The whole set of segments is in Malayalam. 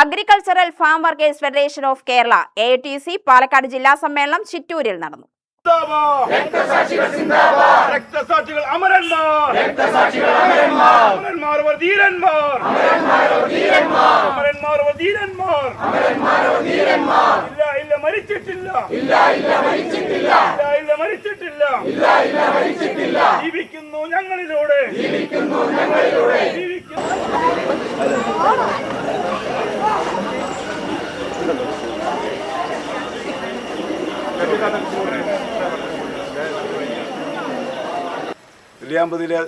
Agricultural farm workers federation of Kerala AITC Palakkad ജില്ലാ സമ്മേളനം ചിറ്റൂരിൽ നടന്നു. രക്തസാക്ഷികൾ അമരന്മാർ, അമരന്മാർ ധീരന്മാർ, അമരന്മാർ ധീരന്മാർ, ഇല്ല മരിച്ചിട്ടില്ല, ഇല്ല മരിച്ചിട്ടില്ല, ജീവിക്കുന്നു ഞങ്ങളിലൂടെ, ജീവിക്കുന്നു. നെല്ലിയാമ്പതിയിലെ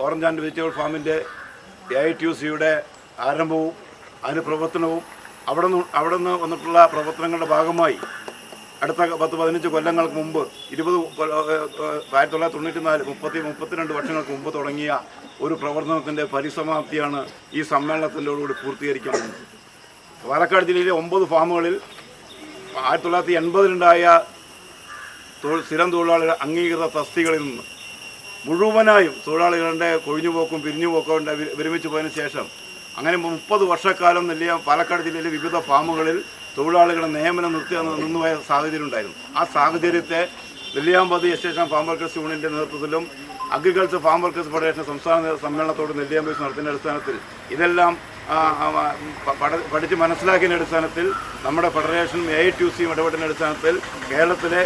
ഓറഞ്ച് ആൻഡ് വെജിറ്റബിൾ ഫാമിൻ്റെ AITC ആരംഭവും അതിന് പ്രവർത്തനവും അവിടെ നിന്ന് വന്നിട്ടുള്ള പ്രവർത്തനങ്ങളുടെ ഭാഗമായി അടുത്ത 10-15 കൊല്ലങ്ങൾക്ക് മുമ്പ് 1994 32 വർഷങ്ങൾക്ക് മുമ്പ് തുടങ്ങിയ ഒരു പ്രവർത്തനത്തിൻ്റെ പരിസമാപ്തിയാണ് ഈ സമ്മേളനത്തിനോടുകൂടി പൂർത്തീകരിക്കുന്നത്. പാലക്കാട് ജില്ലയിലെ 9 ഫാമുകളിൽ 1980-ലുണ്ടായ സ്ഥിരം തൊഴിലാളികൾ അംഗീകൃത തസ്തികളിൽ നിന്ന് മുഴുവനായും തൊഴിലാളികളുടെ കൊഴിഞ്ഞുപോക്കും പിരിഞ്ഞുപോക്കും വിരമിച്ചു പോയതിനു ശേഷം അങ്ങനെ 30 വർഷക്കാലം പാലക്കാട് ജില്ലയിലെ വിവിധ ഫാമുകളിൽ തൊഴിലാളികളുടെ നിയമനം നിന്നുപോയ സാഹചര്യം ഉണ്ടായിരുന്നു. ആ സാഹചര്യത്തെ നെല്ലിയാമ്പതി എസ്റ്റേഷൻ ഫാം വർക്കേഴ്സ് യൂണിയൻ്റെ നേതൃത്വത്തിലും അഗ്രികൾച്ചർ ഫാം വർക്കേഴ്സ് ഫെഡറേഷൻ സംസ്ഥാന സമ്മേളനത്തോട് നെല്ലിയാമ്പതി നടത്തിയ അടിസ്ഥാനത്തിൽ ഇതെല്ലാം പഠിച്ച് മനസ്സിലാക്കിയ അടിസ്ഥാനത്തിൽ നമ്മുടെ ഫെഡറേഷനും AITC ഇടപെട്ട അടിസ്ഥാനത്തിൽ കേരളത്തിലെ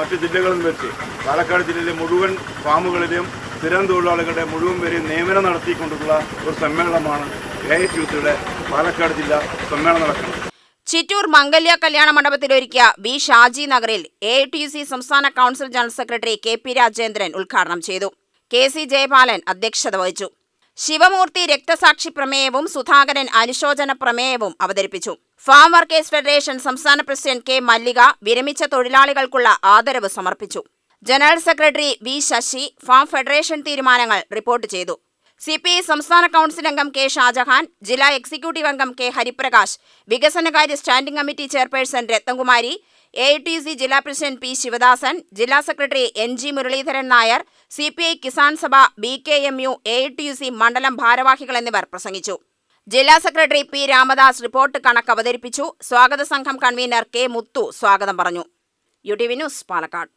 മറ്റ് ജില്ലകളിൽ വെച്ച് പാലക്കാട് ജില്ലയിലെ മുഴുവൻ ഫാമുകളിലും സ്ഥിരം തൊഴിലാളികളുടെ മുഴുവൻ പേരെയും നിയമനം നടത്തിക്കൊണ്ടുള്ള ഒരു സമ്മേളനമാണ് AITC പാലക്കാട് ജില്ലാ സമ്മേളനം നടക്കുന്നത്. ചിറ്റൂർ മംഗല്യ കല്യാണ മണ്ഡപത്തിൽ ഒരുക്കിയ B ഷാജി നഗറിൽ AITC സംസ്ഥാന council general secretary KP Rajendran ഉദ്ഘാടനം ചെയ്തു. KC ജയപാലൻ അധ്യക്ഷത വഹിച്ചു. ശിവമൂർത്തി രക്തസാക്ഷി പ്രമേയവും സുധാകരൻ അനുശോചന പ്രമേയവും അവതരിപ്പിച്ചു. ഫാം വർക്കേഴ്സ് ഫെഡറേഷൻ സംസ്ഥാന പ്രസിഡന്റ് K മല്ലിക വിരമിച്ച തൊഴിലാളികൾക്കുള്ള ആദരവ് സമർപ്പിച്ചു. General secretary V Sasi farm federation തീരുമാനങ്ങൾ റിപ്പോർട്ട് ചെയ്തു. CPI സംസ്ഥാന കൗൺസിൽ അംഗം K ഷാജഹാൻ, ജില്ലാ എക്സിക്യൂട്ടീവ് അംഗം K ഹരിപ്രകാശ്, വികസനകാര്യ standing committee chairperson Ratnakumari, AITC ജില്ലാ പ്രസിഡന്റ് P ശിവദാസൻ, ജില്ലാ secretary NG Muraleedharan Nair, CPI Kisan Sabha, BKMU, AITC മണ്ഡലം ഭാരവാഹികൾ എന്നിവർ പ്രസംഗിച്ചു. ജില്ലാ സെക്രട്ടറി P രാമദാസ് റിപ്പോർട്ട് കണക്ക് അവതരിപ്പിച്ചു. സ്വാഗത സംഘം കൺവീനർ K മുത്തു സ്വാഗതം പറഞ്ഞു. UTV news Palakkad.